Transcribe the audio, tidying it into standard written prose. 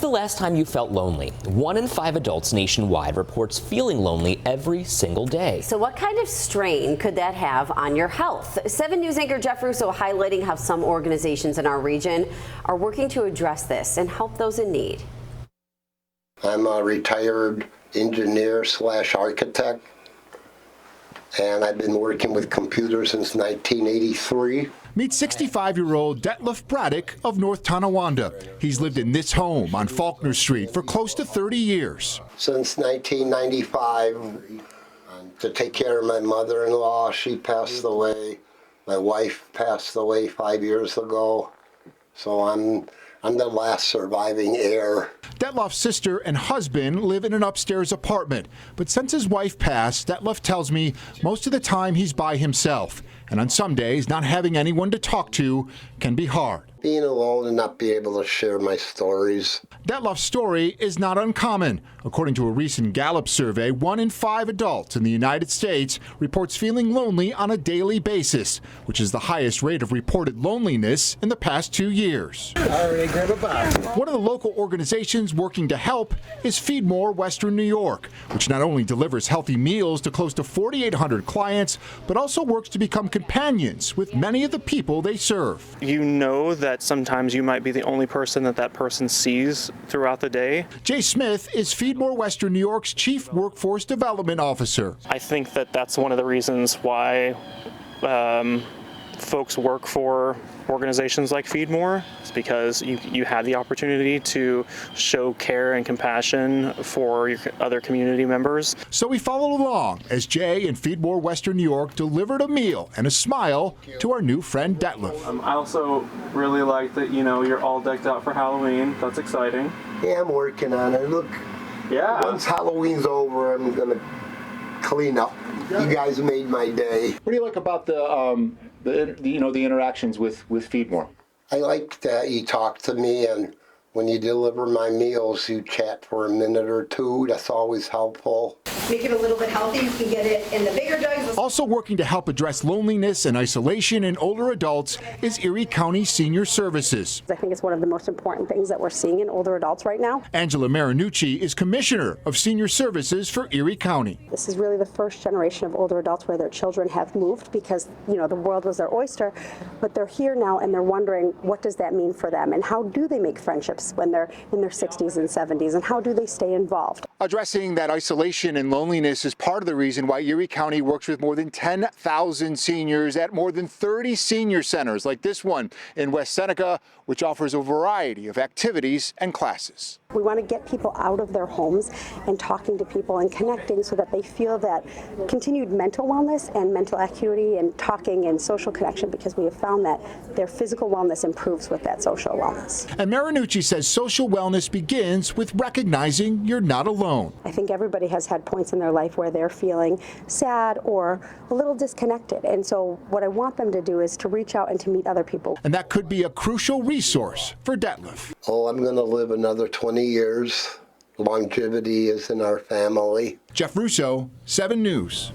the last time you felt lonely? 1 in 5 adults nationwide reports feeling lonely every single day. So what kind of strain could that have on your health? 7 News anchor Jeff Russo highlighting how some organizations in our region are working to address this and help those in need. I'm a retired engineer / architect, and I've been working with computers since 1983. Meet 65-year-old Detlef Braddock of North Tonawanda. He's lived in this home on Faulkner Street for close to 30 years. Since 1995, to take care of my mother-in-law. She passed away. My wife passed away 5 years ago. So I'm the last surviving heir. Detlef's sister and husband live in an upstairs apartment, but since his wife passed, Detlef tells me most of the time he's by himself, and on some days not having anyone to talk to can be hard. Being alone and not be able to share my stories. Detlef's story is not uncommon. According to a recent Gallup survey, 1 in 5 adults in the United States reports feeling lonely on a daily basis, which is the highest rate of reported loneliness in the past 2 years. One of the local organizations working to help is Feed More Western New York, which not only delivers healthy meals to close to 4,800 clients, but also works to become companions with many of the people they serve. You know that sometimes you might be the only person that person sees throughout the day. Jay Smith is Feed More Western New York's Chief Workforce Development Officer. I think that's one of the reasons why folks work for organizations like Feed More. It's because you have the opportunity to show care and compassion for your other community members. So we followed along as Jay and Feed More Western New York delivered a meal and a smile to our new friend Detlef. I also really like that, you're all decked out for Halloween. That's exciting. Yeah, I'm working on it. Look, yeah. Once Halloween's over, I'm gonna clean up. You guys made my day. What do you like about the interactions with Feed More? I like that you talk to me, and when you deliver my meals, you chat for a minute or two. That's always helpful. Make it a little bit healthy. You can get it in the bigger jugs. Also working to help address loneliness and isolation in older adults is Erie County Senior Services. I think it's one of the most important things that we're seeing in older adults right now. Angela Marinucci is Commissioner of Senior Services for Erie County. This is really the first generation of older adults where their children have moved because, the world was their oyster, but they're here now and they're wondering what does that mean for them and how do they make friendships when they're in their 60s and 70s and how do they stay involved. Addressing that isolation and loneliness is part of the reason why Erie County works with more than 10,000 seniors at more than 30 senior centers like this one in West Seneca, which offers a variety of activities and classes. We want to get people out of their homes and talking to people and connecting so that they feel that continued mental wellness and mental acuity and talking and social connection, because we have found that their physical wellness improves with that social wellness. And Marinucci says social wellness begins with recognizing you're not alone. I think everybody has had points in their life where they're feeling sad or a little disconnected. And so what I want them to do is to reach out and to meet other people. And that could be a crucial resource for Detlef. Oh, I'm going to live another 20 years. Longevity is in our family. Jeff Russo, 7 News.